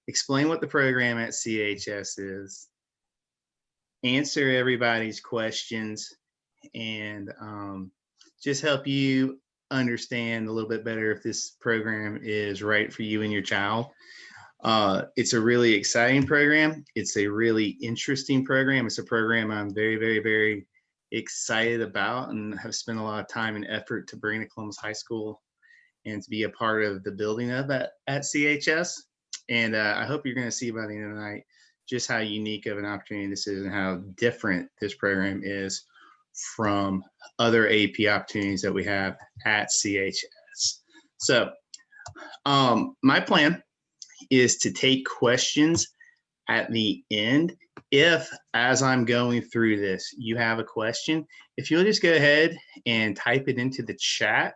explain what the program at CHS is, answer everybody's questions, and just help you understand a little bit better if this program is right for you and your child. It's a really exciting program. It's a really interesting program. It's a program I'm very, very, very excited about and have spent a lot of time and effort to bring to Columbus High School and to be a part of the building of at CHS. And I hope you're going to see by the end of the night just how unique of an opportunity this is and how different this program is from other AP opportunities that we have at CHS. So my plan is to take questions at the end. If, as I'm going through this, you have a question, if you'll just go ahead and type it into the chat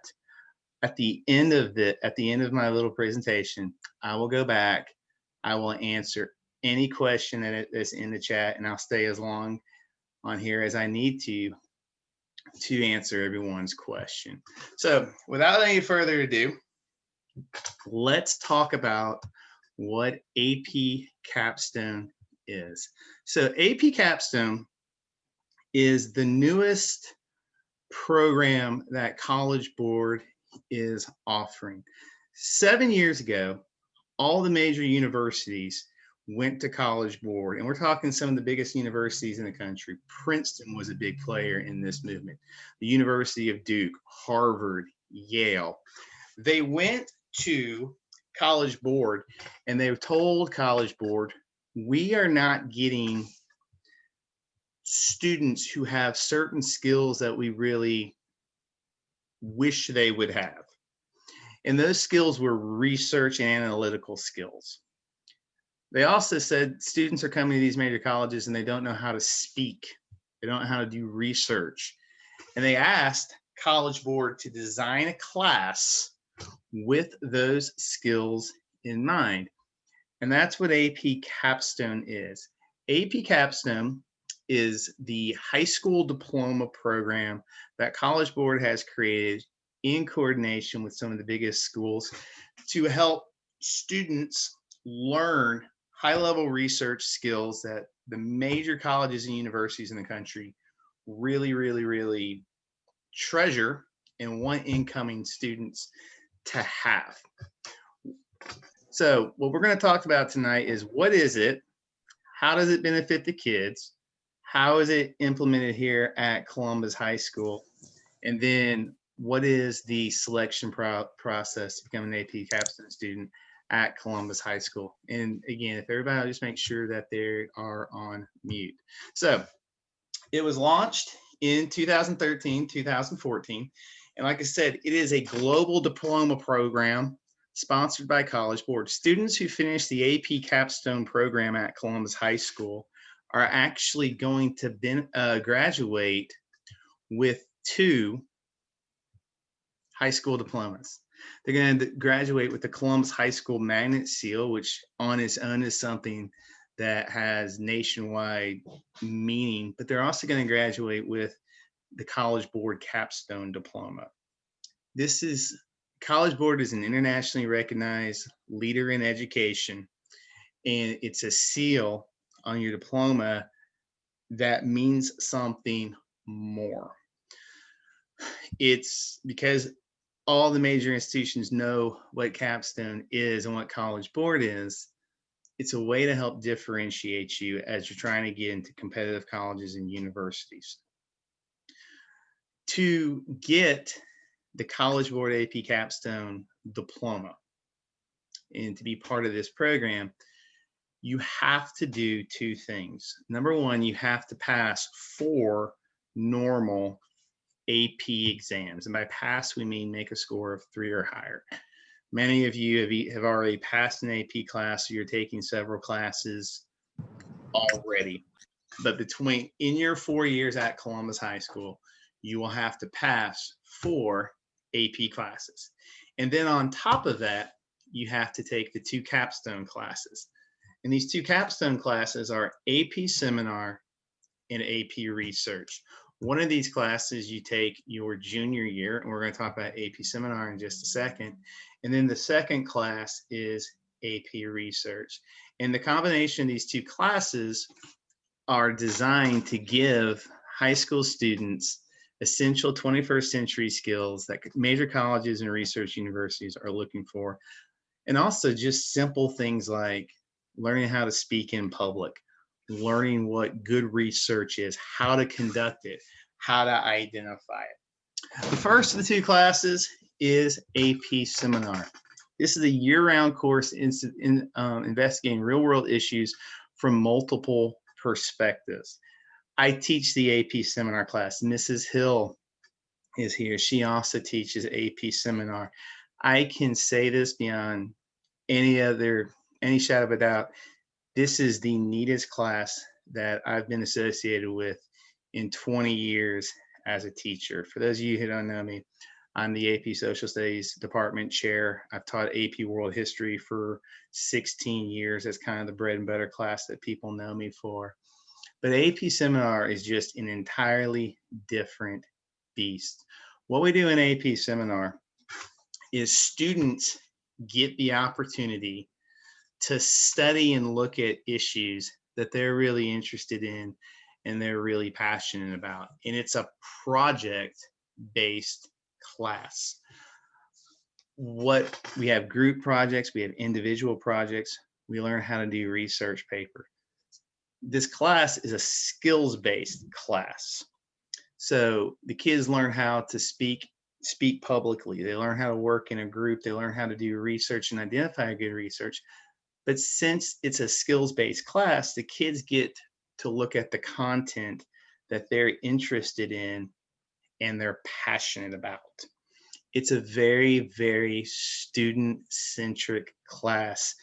at the end of my little presentation, I will go back. I will answer any question that's in the chat, and I'll stay as long on here as I need to answer everyone's question. So without any further ado, let's talk about what AP Capstone is. So AP Capstone is the newest program that College Board is offering. 7 years ago, all the major universities went to College Board, and we're talking some of the biggest universities in the country. Princeton was a big player in this movement. The University of Duke, Harvard, Yale. They went to College Board and they told College Board, we are not getting students who have certain skills that we really wish they would have. And those skills were research and analytical skills. They also said students are coming to these major colleges and they don't know how to speak. They don't know how to do research. And they asked College Board to design a class with those skills in mind. And that's what AP Capstone is. AP Capstone is the high school diploma program that College Board has created in coordination with some of the biggest schools to help students learn high-level research skills that the major colleges and universities in the country really, really, really treasure and want incoming students to have. So what we're going to talk about tonight is, what is it? How does it benefit the kids? How is it implemented here at Columbus High School? And then what is the selection process to become an AP Capstone student at Columbus High School? And again, if everybody will just make sure that they are on mute. So it was launched in 2013, 2014. And like I said, it is a global diploma program sponsored by College Board. Students who finish the AP Capstone program at Columbus High School are actually going to graduate with 2 high school diplomas. They're going to graduate with the Columbus High School Magnet Seal, which on its own is something that has nationwide meaning, but they're also going to graduate with the College Board Capstone Diploma. College Board is an internationally recognized leader in education, and it's a seal on your diploma that means something more. It's because all the major institutions know what Capstone is and what College Board is. It's a way to help differentiate you as you're trying to get into competitive colleges and universities. To get the College Board AP Capstone diploma and to be part of this program, you have to do 2 things. Number one, you have to pass 4 normal AP exams. And by pass, we mean make a score of 3 or higher. Many of you have already passed an AP class, so you're taking several classes already. But in your 4 years at Columbus High School, you will have to pass 4 AP classes. And then on top of that, you have to take the 2 capstone classes. And these 2 capstone classes are AP Seminar and AP Research. One of these classes you take your junior year, and we're going to talk about AP Seminar in just a second. And then the second class is AP Research. And the combination of these two classes are designed to give high school students essential 21st century skills that major colleges and research universities are looking for. And also just simple things like learning how to speak in public, learning what good research is, how to conduct it, how to identify it. The first of the two classes is AP Seminar. This is a year-round course investigating real-world issues from multiple perspectives. I teach the AP Seminar class. Mrs. Hill is here. She also teaches AP Seminar. I can say this beyond any shadow of a doubt. This is the neatest class that I've been associated with in 20 years as a teacher. For those of you who don't know me, I'm the AP Social Studies Department Chair. I've taught AP World History for 16 years. That's kind of the bread and butter class that people know me for. But AP Seminar is just an entirely different beast. What we do in AP Seminar is students get the opportunity to study and look at issues that they're really interested in and they're really passionate about. And it's a project-based class. What we have group projects, we have individual projects, we learn how to do research paper. This class is a skills-based class. So the kids learn how to speak publicly. They learn how to work in a group. They learn how to do research and identify good research. But since it's a skills-based class, the kids get to look at the content that they're interested in and they're passionate about. It's a very, very student-centric class.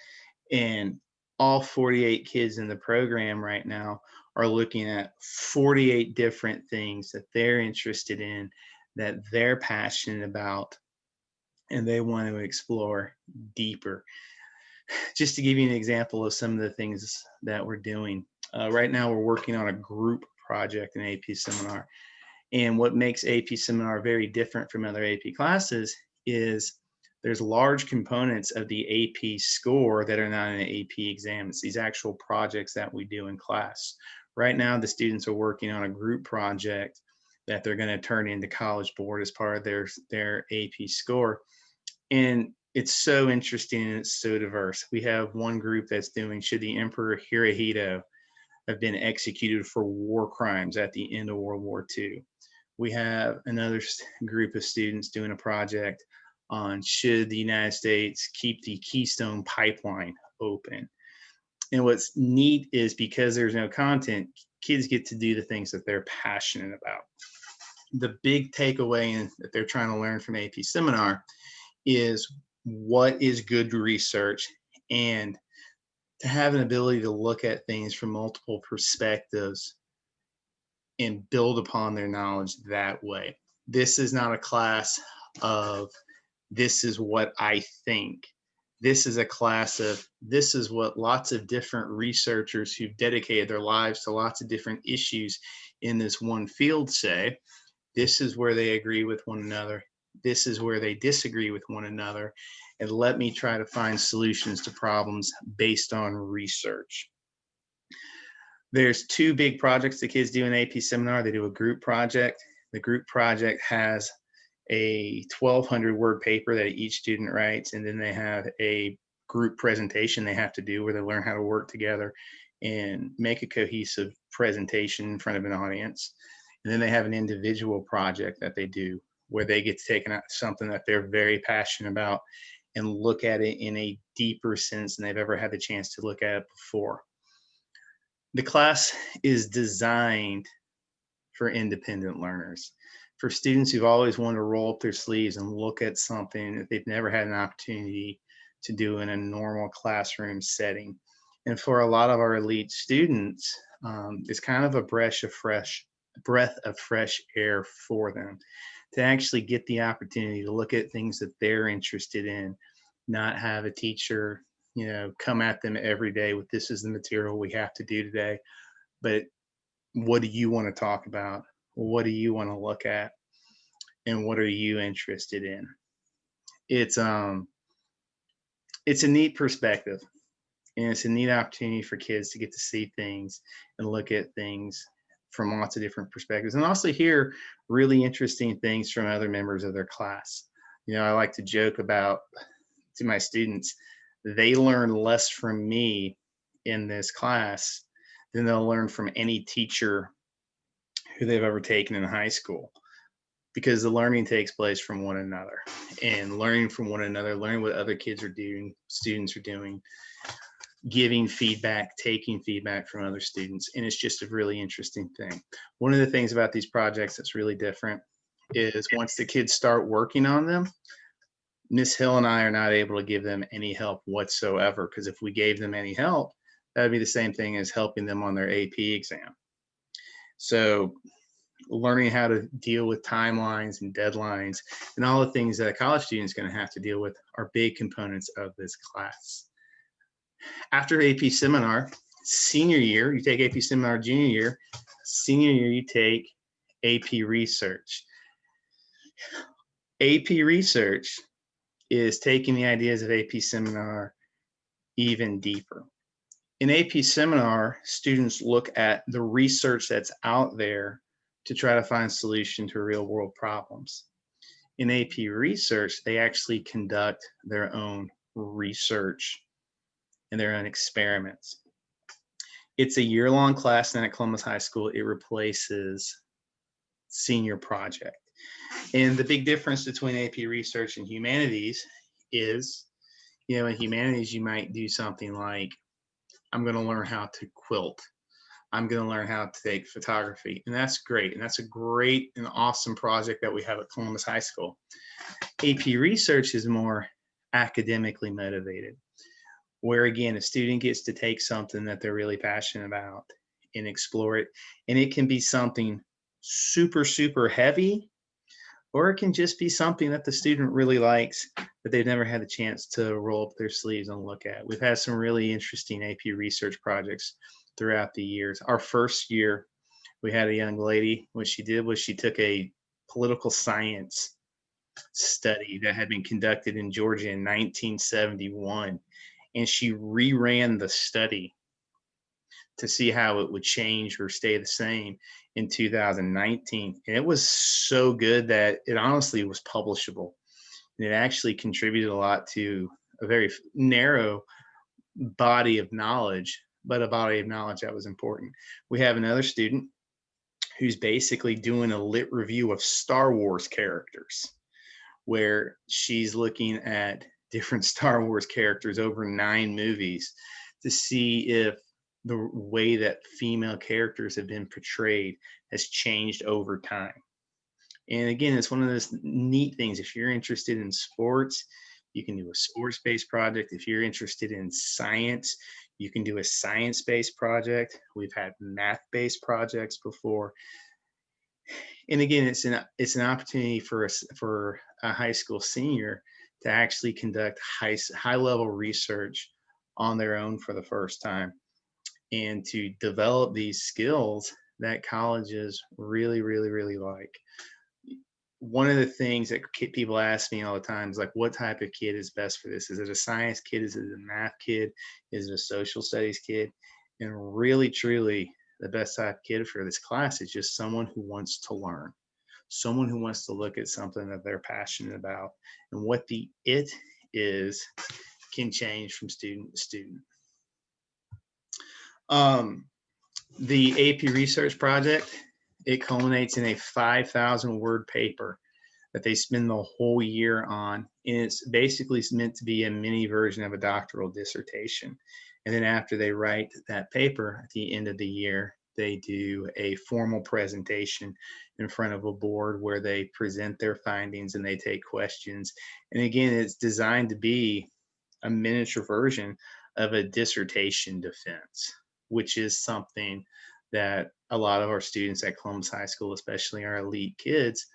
And all 48 kids in the program right now are looking at 48 different things that they're interested in, that they're passionate about, and they want to explore deeper. Just to give you an example of some of the things that we're doing, right now we're working on a group project in AP Seminar. And what makes AP Seminar very different from other AP classes is there's large components of the AP score that are not in the AP exam. It's these actual projects that we do in class. Right now, the students are working on a group project that they're going to turn into College Board as part of their AP score. And it's so interesting and it's so diverse. We have one group that's doing, should the Emperor Hirohito have been executed for war crimes at the end of World War II? We have another group of students doing a project on, should the United States keep the Keystone Pipeline open? And what's neat is because there's no content, kids get to do the things that they're passionate about. The big takeaway that they're trying to learn from AP Seminar is what is good research, and to have an ability to look at things from multiple perspectives and build upon their knowledge that way. This is not a class of, this is what I think. This is a class of, this is what lots of different researchers who've dedicated their lives to lots of different issues in this one field say. This is where they agree with one another. This is where they disagree with one another. And let me try to find solutions to problems based on research. There's two big projects the kids do in AP Seminar. They do a group project. The group project has a 1,200 word paper that each student writes, and then they have a group presentation they have to do where they learn how to work together and make a cohesive presentation in front of an audience. And then they have an individual project that they do where they get to take something that they're very passionate about and look at it in a deeper sense than they've ever had the chance to look at it before. The class is designed for independent learners, for students who've always wanted to roll up their sleeves and look at something that they've never had an opportunity to do in a normal classroom setting. And for a lot of our elite students, it's kind of a breath of fresh air for them to actually get the opportunity to look at things that they're interested in, not have a teacher come at them every day with, this is the material we have to do today, but what do you want to talk about? What do you want to look at? And what are you interested in? It's it's a neat perspective, and it's a neat opportunity for kids to get to see things and look at things from lots of different perspectives, and also hear really interesting things from other members of their class. I like to joke about to my students, they learn less from me in this class than they'll learn from any teacher who they've ever taken in high school, because the learning takes place from one another, and learning from one another, learning what other kids are doing, students are doing, giving feedback, taking feedback from other students. And it's just a really interesting thing. One of the things about these projects that's really different is once the kids start working on them, Miss Hill and I are not able to give them any help whatsoever, because if we gave them any help, that would be the same thing as helping them on their AP exam. So learning how to deal with timelines and deadlines and all the things that a college student is going to have to deal with are big components of this class. After AP seminar, senior year, you take AP seminar. Junior year, senior year, you take AP research. AP research is taking the ideas of AP seminar even deeper. In AP seminar, students look at the research that's out there to try to find solution to real world problems. In AP research, they actually conduct their own research and their own experiments. It's a year-long class, then at Columbus High School, it replaces senior project. And the big difference between AP research and humanities is, in humanities, you might do something like, I'm going to learn how to quilt. I'm going to learn how to take photography. And that's great. And that's a great and awesome project that we have at Columbus High School. AP research is more academically motivated, where again, a student gets to take something that they're really passionate about and explore it. And it can be something super, super heavy, or it can just be something that the student really likes that they've never had the chance to roll up their sleeves and look at. We've had some really interesting AP research projects throughout the years. Our first year, we had a young lady, what she did was she took a political science study that had been conducted in Georgia in 1971, and she reran the study to see how it would change or stay the same in 2019. And it was so good that it honestly was publishable. And it actually contributed a lot to a very narrow body of knowledge, but a body of knowledge that was important. We have another student who's basically doing a lit review of Star Wars characters, where she's looking at different Star Wars characters over 9 movies to see if the way that female characters have been portrayed has changed over time. And again, it's one of those neat things. If you're interested in sports, you can do a sports-based project. If you're interested in science, you can do a science-based project. We've had math-based projects before. And again, it's an opportunity for a high school senior to actually conduct high level research on their own for the first time, and to develop these skills that colleges really, really, really like. One of the things that people ask me all the time is like, what type of kid is best for this? Is it a science kid? Is it a math kid? Is it a social studies kid? And really, truly, the best type of kid for this class is just someone who wants to learn, someone who wants to look at something that they're passionate about. And what the it is can change from student to student. The AP research project, it culminates in a 5,000 word paper that they spend the whole year on. And it's basically meant to be a mini version of a doctoral dissertation. And then after they write that paper at the end of the year, they do a formal presentation in front of a board where they present their findings and they take questions. And again, it's designed to be a miniature version of a dissertation defense, which is something that a lot of our students at Columbus High School, especially our elite kids,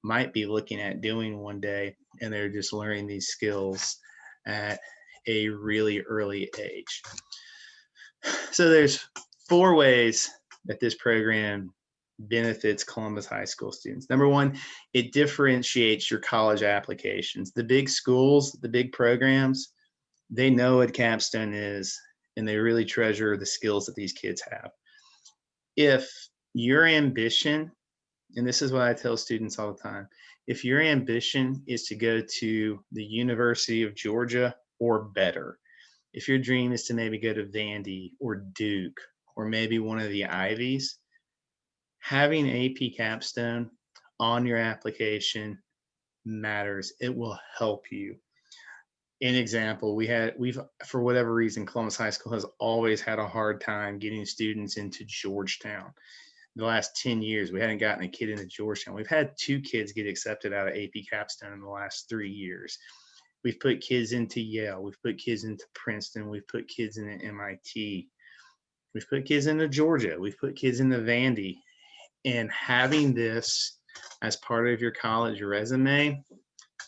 might be looking at doing one day, and they're just learning these skills at a really early age. So there's 4 ways that this program benefits Columbus High School students. Number 1, it differentiates your college applications. The big schools, the big programs, They know what Capstone is, and they really treasure the skills that these kids have. If your ambition, and this is what I tell students all the time, if your ambition is to go to the University of Georgia or better, if your dream is to maybe go to Vandy or Duke or maybe one of the Ivies, having AP Capstone on your application matters. It will help you. An example, we've for whatever reason, Columbus High School has always had a hard time getting students into Georgetown. The last 10 years, we hadn't gotten a kid into Georgetown. We've had 2 kids get accepted out of AP Capstone in the last 3 years. We've put kids into Yale. We've put kids into Princeton. We've put kids into MIT. We've put kids into Georgia. We've put kids into Vandy. And having this as part of your college resume,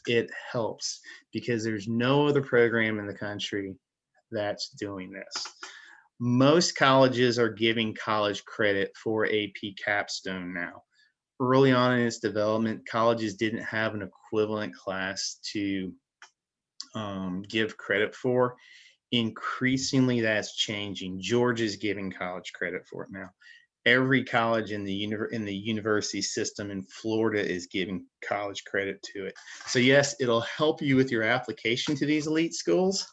it helps because there's no other program in the country that's doing this. Most colleges are giving college credit for AP Capstone now. Early on in its development, colleges didn't have an equivalent class to give credit for. Increasingly, that's changing. Georgia's giving college credit for it now. Every college in the university system in Florida is giving college credit to it. So yes, it'll help you with your application to these elite schools,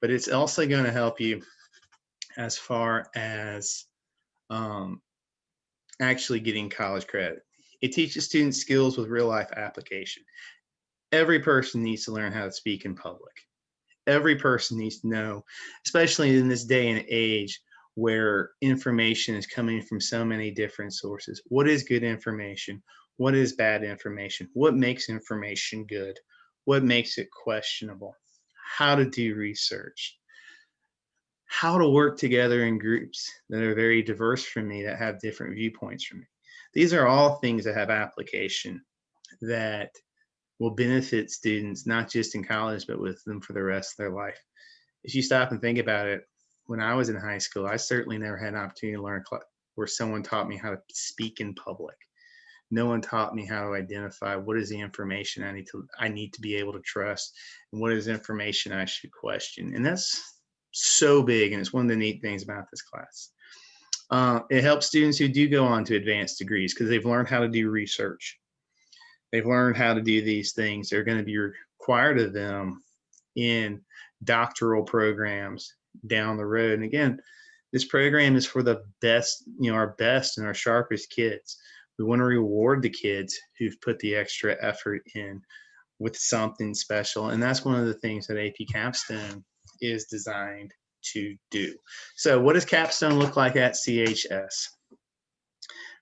but it's also going to help you as far as actually getting college credit. It teaches students skills with real life application. Every person needs to learn how to speak in public. Every person needs to know, especially in this day and age where information is coming from so many different sources. What is good information? What is bad information? What makes information good? What makes it questionable? How to do research? How to work together in groups that are very diverse from me, that have different viewpoints from me. These are all things that have application that will benefit students, not just in college, but with them for the rest of their life. If you stop and think about it, when I was in high school, I certainly never had an opportunity to learn where someone taught me how to speak in public. No one taught me how to identify what is the information I need to be able to trust, and what is information I should question. And that's so big, and it's one of the neat things about this class. It helps students who do go on to advanced degrees because they've learned how to do research. They've learned how to do these things. They're going to be required of them in doctoral programs down the road. And again, this program is for the best, our best and our sharpest kids. We want to reward the kids who've put the extra effort in with something special. And that's one of the things that AP Capstone is designed to do. So what does Capstone look like at CHS?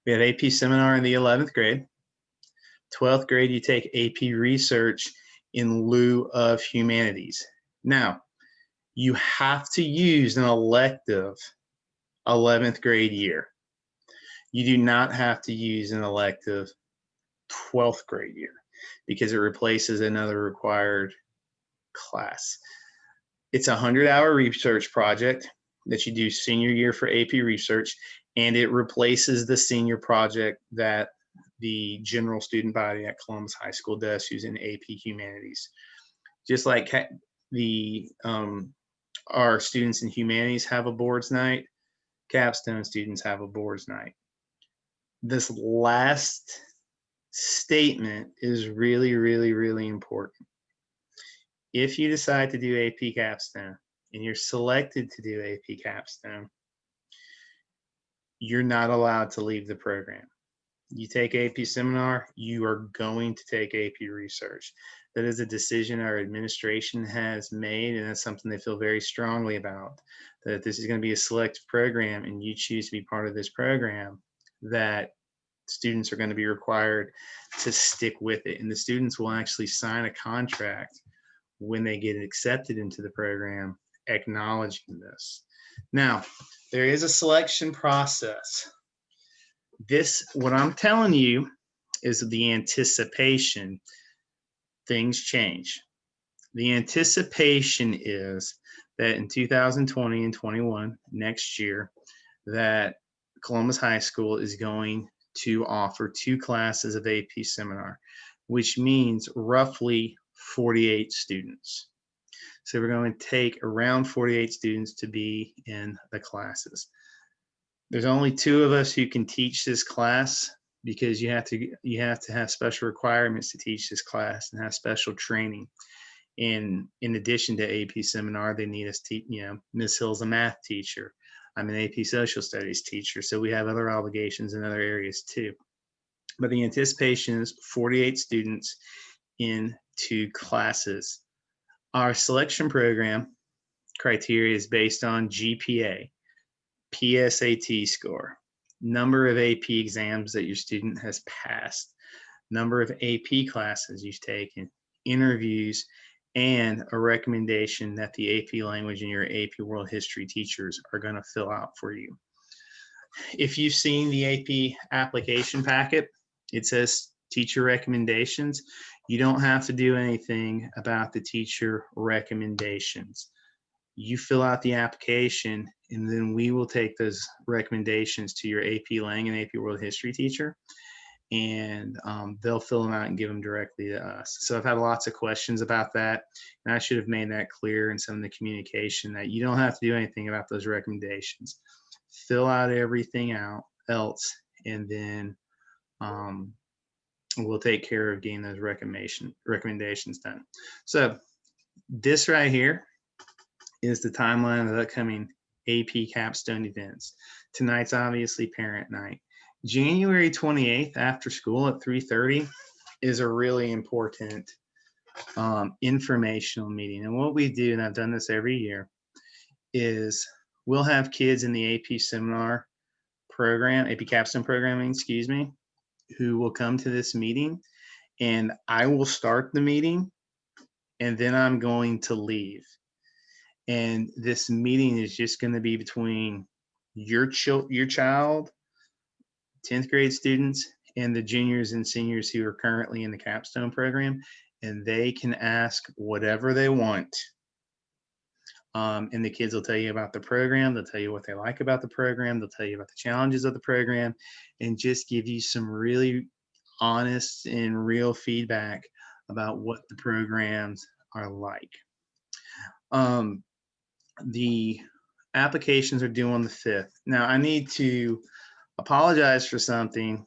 We have AP Seminar in the 11th grade. 12th grade, you take AP Research in lieu of Humanities. Now, you have to use an elective 11th grade year. You do not have to use an elective 12th grade year because it replaces another required class. It's a 100-hour research project that you do senior year for AP Research, and it replaces the senior project that the general student body at Columbus High School does, who's in AP Humanities. Just like our students in Humanities have a boards night, Capstone students have a boards night. This last statement is really, really, really important. If you decide to do AP Capstone and you're selected to do AP Capstone, you're not allowed to leave the program. You take AP Seminar, you are going to take AP Research. That is a decision our administration has made, and that's something they feel very strongly about, that this is going to be a selective program and you choose to be part of this program, that students are going to be required to stick with it. And the students will actually sign a contract when they get accepted into the program acknowledging this. Now, there is a selection process. What I'm telling you is the anticipation. Things change. The anticipation is that in 2020 and 21, next year, that Columbus High School is going to offer 2 classes of AP Seminar, which means roughly 48 students. So we're going to take around 48 students to be in the classes. There's only 2 of us who can teach this class because you have to have special requirements to teach this class and have special training. And in addition to AP seminar, they need us to, Ms. Hill's a math teacher. I'm an AP social studies teacher. So we have other obligations in other areas too. But the anticipation is 48 students in 2 classes. Our selection program criteria is based on GPA, PSAT score, number of AP exams that your student has passed, number of AP classes you've taken, interviews, and a recommendation that the AP language and your AP world history teachers are going to fill out for you. If you've seen the AP application packet, it says teacher recommendations. You don't have to do anything about the teacher recommendations. You fill out the application, and then we will take those recommendations to your AP Lang and AP World History teacher, and they'll fill them out and give them directly to us. So I've had lots of questions about that, and I should have made that clear in some of the communication that you don't have to do anything about those recommendations. Fill out everything else, and then we'll take care of getting those recommendations done. So this right here is the timeline of the upcoming AP Capstone events. Tonight's obviously parent night. January 28th after school at 3:30 is a really important informational meeting. And what we do, and I've done this every year, is we'll have kids in the AP seminar program, AP Capstone programming, who will come to this meeting, and I will start the meeting, and then I'm going to leave. And this meeting is just going to be between your child, 10th grade students, and the juniors and seniors who are currently in the Capstone program, and they can ask whatever they want. And the kids will tell you about the program. They'll tell you what they like about the program. They'll tell you about the challenges of the program, and just give you some really honest and real feedback about what the programs are like. The applications are due on the 5th. Now, I need to apologize for something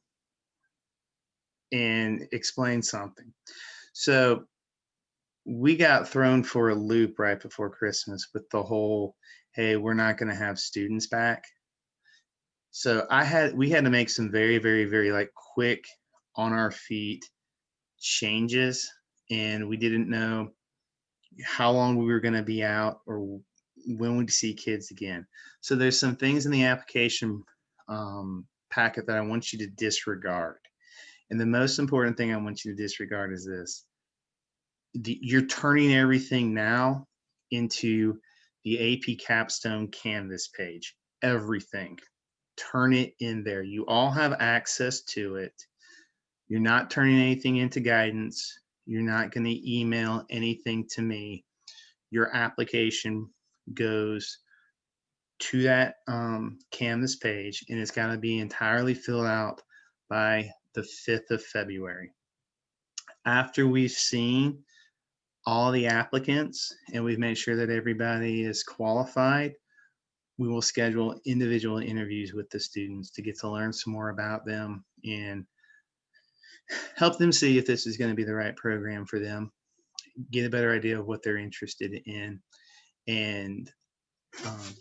and explain something. So we got thrown for a loop right before Christmas with the whole, hey, we're not going to have students back. So we had to make some very, very, very quick on our feet changes, and we didn't know how long we were going to be out or when we'd see kids again. So there's some things in the application packet that I want you to disregard. And the most important thing I want you to disregard is this. You're turning everything now into the AP Capstone Canvas page. Everything. Turn it in there. You all have access to it. You're not turning anything into guidance. You're not going to email anything to me. Your application goes to that Canvas page, and it's got to be entirely filled out by the 5th of February. After we've seen all the applicants and we've made sure that everybody is qualified, we will schedule individual interviews with the students to get to learn some more about them and help them see if this is going to be the right program for them, get a better idea of what they're interested in, and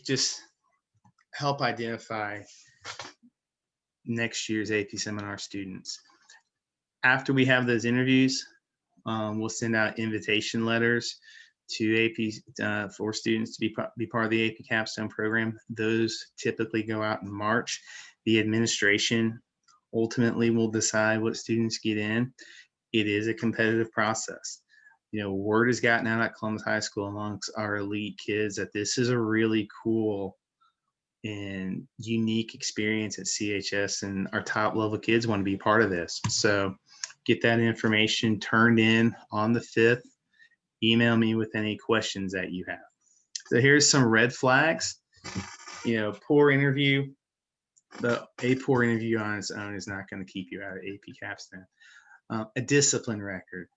just help identify next year's AP seminar students. After we have those interviews, we'll send out invitation letters to AP for students to be part of the AP Capstone program. Those typically go out in March. The administration ultimately will decide what students get in. It is a competitive process. Word has gotten out at Columbus High School amongst our elite kids that this is a really cool and unique experience at CHS, and our top level kids want to be part of this. So get that information turned in on the 5th. Email me with any questions that you have. So here's some red flags. Poor interview. A poor interview on its own is not going to keep you out of AP Capstone. A discipline record,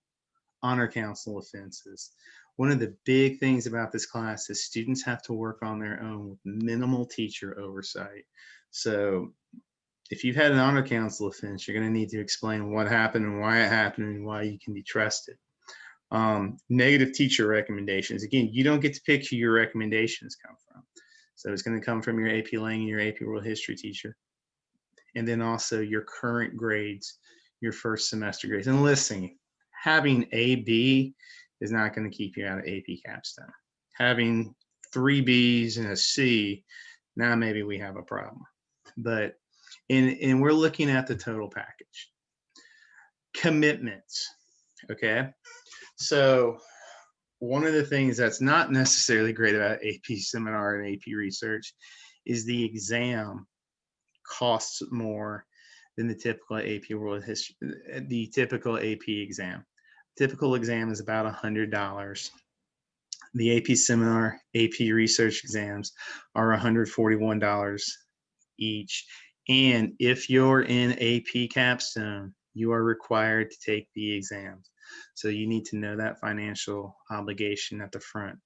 honor council offenses, One of the big things about this class is students have to work on their own with minimal teacher oversight. So if you've had an honor council offense, you're going to need to explain what happened and why it happened and why you can be trusted. Negative teacher recommendations. Again, you don't get to pick who your recommendations come from. So it's going to come from your AP Lang and your AP World History teacher. And then also your current grades, your first semester grades. And listening, having a B is not going to keep you out of AP Capstone. Having 3 Bs and a C, now maybe we have a problem. But and we're looking at the total package. Commitments, okay? So one of the things that's not necessarily great about AP Seminar and AP Research is the exam costs more than the typical AP World History, the typical AP exam. Typical exam is about $100. The AP Seminar, AP Research exams are $141 each. And if you're in AP Capstone, you are required to take the exams. So you need to know that financial obligation at the front.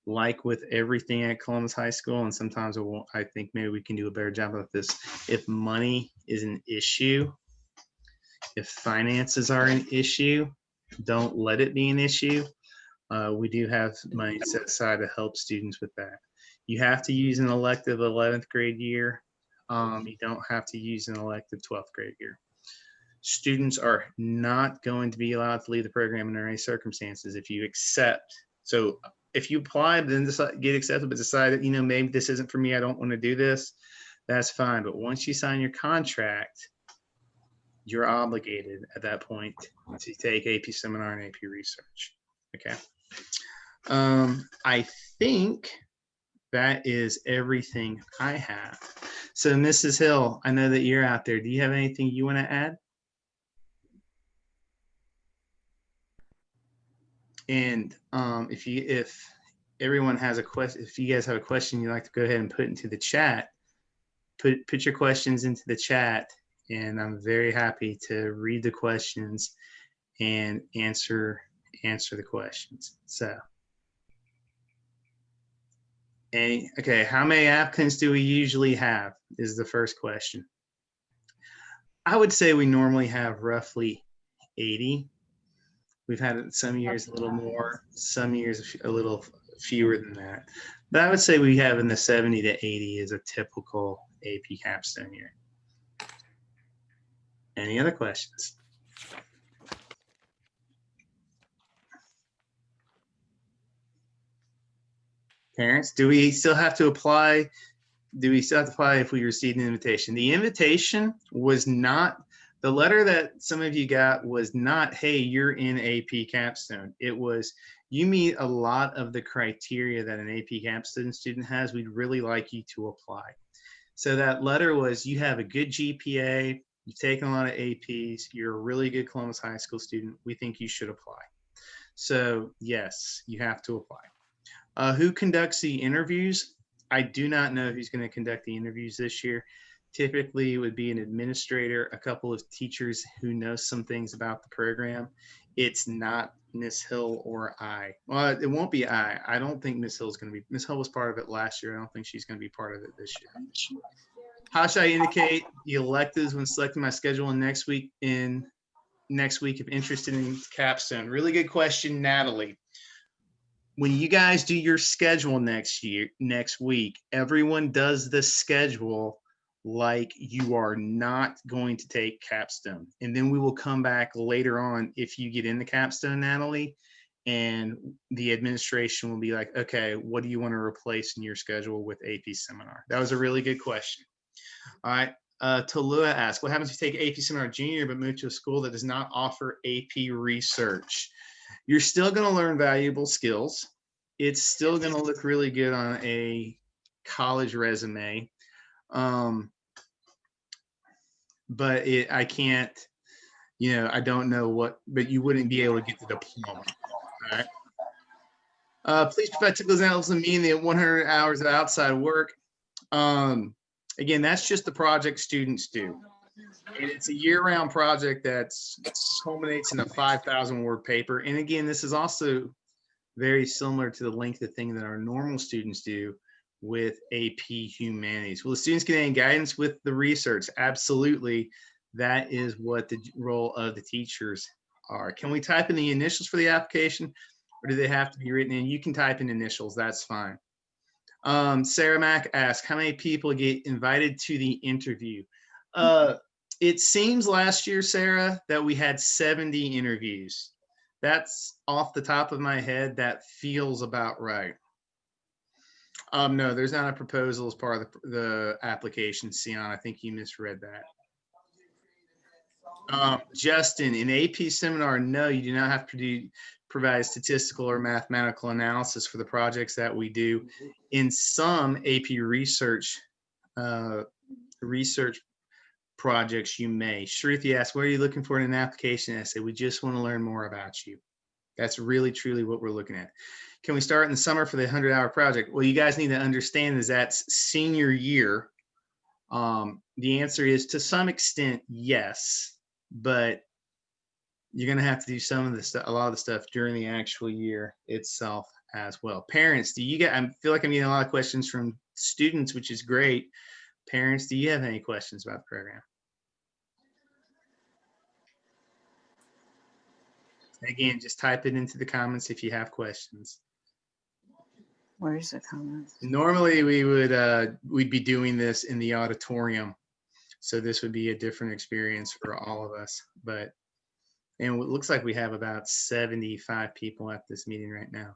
Like with everything at Columbus High School, and sometimes I think maybe we can do a better job of this. If money is an issue, if finances are an issue, don't let it be an issue. We do have money set aside to help students with that. You have to use an elective 11th grade year. You don't have to use an elective 12th grade year. Students are not going to be allowed to leave the program under any circumstances if you accept. So if you apply, then get accepted, but decide that, maybe this isn't for me, I don't want to do this, that's fine. But once you sign your contract, you're obligated at that point to take AP Seminar and AP Research. Okay. I think that is everything I have. So Mrs. Hill, I know that you're out there. Do you have anything you want to add? And if everyone has a question, if you guys have a question you'd like to go ahead and put into the chat, put your questions into the chat, and I'm very happy to read the questions and answer the questions. So, okay, how many applicants do we usually have is the first question. I would say we normally have roughly 80. We've had some years a little more, some years a little fewer than that. But I would say we have in the 70 to 80 is a typical AP Capstone year. Any other questions? Parents, do we still have to apply? Do we still have to apply if we received an invitation? The invitation was not, the letter that some of you got was not, hey, you're in AP Capstone. It was, you meet a lot of the criteria that an AP Capstone student has. We'd really like you to apply. So that letter was, you have a good GPA, you've taken a lot of APs, you're a really good Columbus High School student, we think you should apply. So yes, you have to apply. Who conducts the interviews? I do not know who's going to conduct the interviews this year. Typically, it would be an administrator, a couple of teachers who know some things about the program. It's not Miss Hill or I. Well, it won't be I. I don't think Miss Hill is going to be. Miss Hill was part of it last year. I don't think she's going to be part of it this year. How should I indicate the electives when selecting my schedule next week? If interested in Capstone. Really good question, Natalie. When you guys do your schedule next week, everyone does the schedule like you are not going to take Capstone. And then we will come back later on if you get into Capstone, Natalie, and the administration will be like, okay, what do you want to replace in your schedule with AP Seminar? That was a really good question. All right. Talua asked, what happens if you take AP Seminar Junior but move to a school that does not offer AP Research? You're still going to learn valuable skills. It's still going to look really good on a college resume. But I can't, I don't know what, but you wouldn't be able to get the diploma. All right. Please provide typical examples of meaning the 100 hours of outside work. Again, that's just the project students do. And it's a year-round project that culminates in a 5,000 word paper. And again, this is also very similar to the length of thing that our normal students do with AP Humanities. Will the students get any guidance with the research? Absolutely. That is what the role of the teachers are. Can we type in the initials for the application, or do they have to be written in? You can type in initials, that's fine. Sarah Mack asked, how many people get invited to the interview? It seems last year, Sarah, that we had 70 interviews. That's off the top of my head. That feels about right. No, there's not a proposal as part of the application, Sion. I think you misread that. Justin, in AP seminar, no, you do not have to provide statistical or mathematical analysis for the projects that we do. In some AP research projects, you may. Shruti asks, what are you looking for in an application essay? We just want to learn more about you. That's really, truly what we're looking at. Can we start in the summer for the 100-hour project? Well, you guys need to understand is that's senior year. The answer is to some extent, yes, but you're going to have to do some of the stuff, a lot of the stuff during the actual year itself as well. Parents, do you get, I feel like I'm getting a lot of questions from students, which is great. Parents, do you have any questions about the program? Again, just type it into the comments if you have questions. Where's the comments? Normally we'd be doing this in the auditorium. So this would be a different experience for all of us, and it looks like we have about 75 people at this meeting right now.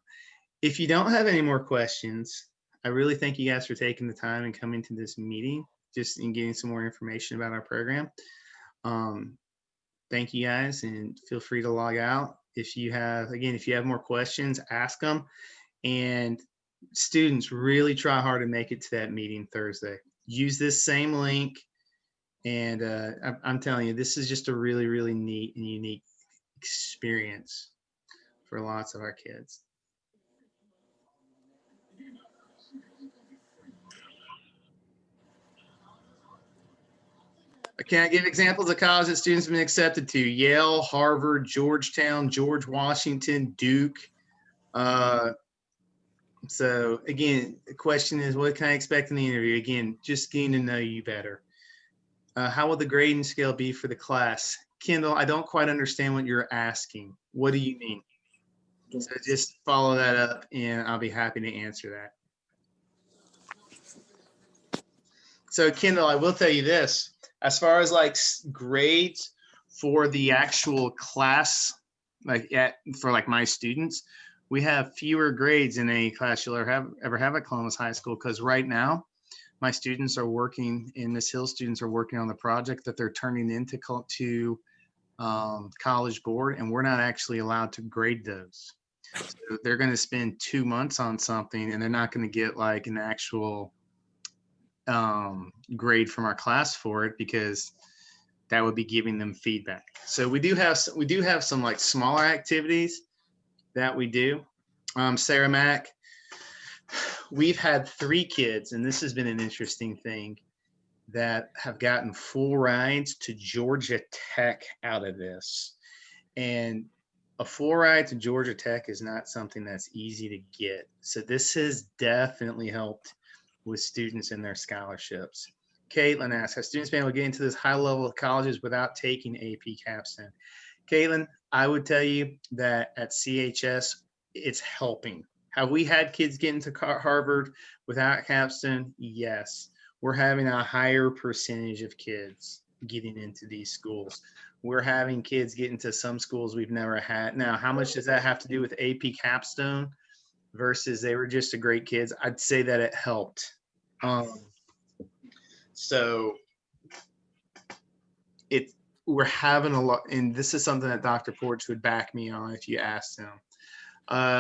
If you don't have any more questions, I really thank you guys for taking the time and coming to this meeting, just in getting some more information about our program. Thank you guys, and feel free to log out. If you have more questions, ask them. And students, really try hard to make it to that meeting Thursday. Use this same link. And I'm telling you, this is just a really, really neat and unique experience for lots of our kids. Can I give examples of colleges that students have been accepted to? Yale, Harvard, Georgetown, George Washington, Duke. So again, the question is, what can I expect in the interview? Again, just getting to know you better. How will the grading scale be for the class? Kendall, I don't quite understand what you're asking. What do you mean? So just follow that up and I'll be happy to answer that. So Kendall, I will tell you this, as far as like grades for the actual class, for my students, we have fewer grades in any class you'll ever have at Columbus High School, because right now my students are working, and Miss Hill students are working on the project that they're turning into College Board, and we're not actually allowed to grade those. So they're going to spend 2 months on something, and they're not going to get like an actual grade from our class for it, because that would be giving them feedback. So we do have some like smaller activities that we do. Sarah Mack, we've had 3 kids, and this has been an interesting thing, that have gotten full rides to Georgia Tech out of this. And a full ride to Georgia Tech is not something that's easy to get. So this has definitely helped with students and their scholarships. Caitlin asks, have students been able to get into this high level of colleges without taking AP Capstone? Caitlin, I would tell you that at CHS, it's helping. Have we had kids get into Harvard without Capstone? Yes. We're having a higher percentage of kids getting into these schools. We're having kids get into some schools we've never had. Now, how much does that have to do with AP Capstone versus they were just a great kids? I'd say that it helped. So we're having a lot, and this is something that Dr. Porch would back me on if you asked him.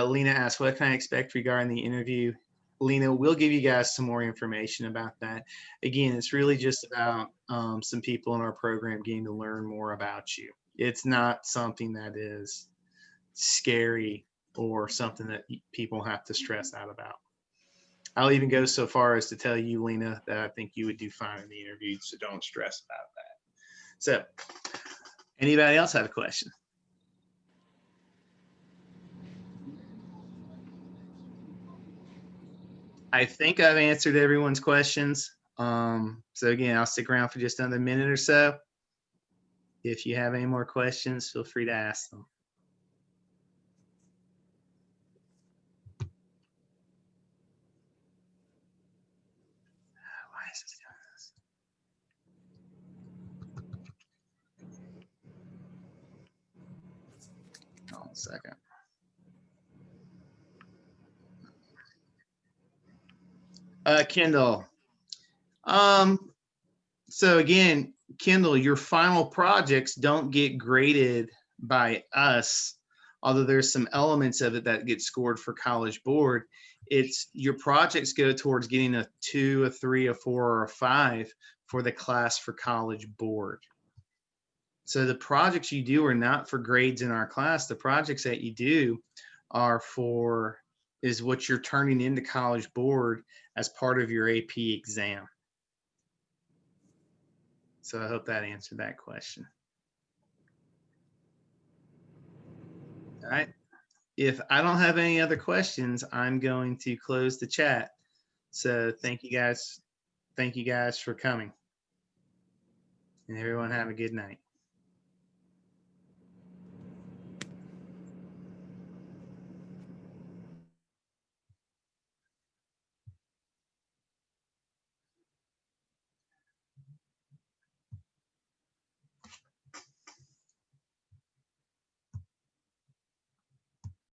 Lena asked, what can I expect regarding the interview? Lena, we'll give you guys some more information about that. Again, it's really just about some people in our program getting to learn more about you. It's not something that is scary or something that people have to stress out about. I'll even go so far as to tell you, Lena, that I think you would do fine in the interview, so don't stress about that. So, anybody else have a question? I think I've answered everyone's questions. So again, I'll stick around for just another minute or so. If you have any more questions, feel free to ask them. Why is this doing this? Hold on a second. Kendall. So again, Kendall, your final projects don't get graded by us, although there's some elements of it that get scored for College Board. It's your projects go towards getting a 2, a 3, a 4, or a 5 for the class for College Board. So the projects you do are not for grades in our class. The projects that you do are for, is what you're turning into College Board as part of your AP exam. So I hope that answered that question. All right. If I don't have any other questions, I'm going to close the chat. So thank you guys. Thank you guys for coming. And everyone have a good night.